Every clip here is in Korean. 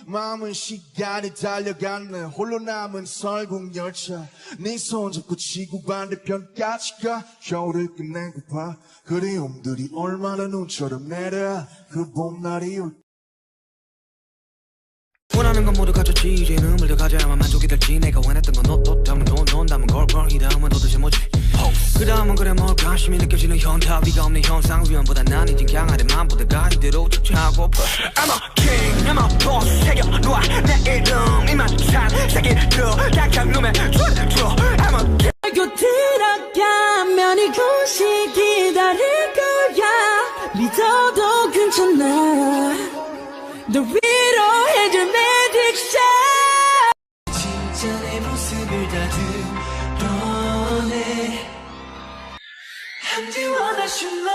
마음은 시간이 달려가네 홀로 남은 설국 열차 네 손잡고 지구 반대편까지 가 겨울을 끝내고파 그리움들이 얼마나 눈처럼 내려 그 봄날이 올 원하는 건 모두 가졌지 이제는 물들 가져야만 만족이 될지 내가 원했던 건 너 때문에 넌 담은 걸걸 이 다음은 도대체 뭐지 그 다음은 그래 뭐 관심이 느껴지는 현타위가 없는 현상 위험보다 난 이젠 강하대 맘보다가 이대로 착취하고파 I'm a king I'm a boss 새겨놓아 내 이름 이만 산 새끼들어 당장 놈에 줘 I'm a king 알고 들어가면 이곳이 기다릴 거야 믿어도 괜찮아 널 위로해줄 magic shot 진짜 내 모습을 다 드러내 And you wanna should know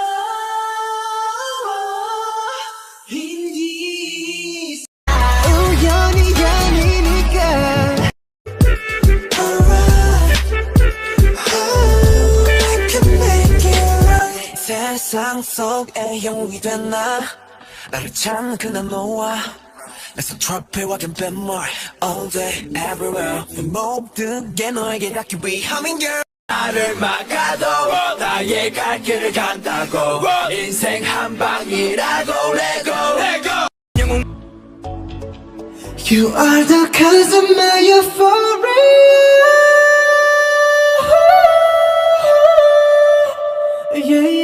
in this 우연이 아니니까 세상 속에 영웅이 된 나 나를 찾는 그날 너와 내서 트로피와 뱀물 all day everywhere 모든 게 너에게 닿기 위함인 girl 나를 막아도 나의 갈 길을 간다고 인생 한 방이라고 let go 영웅 You are the cause of my euphoria Yeah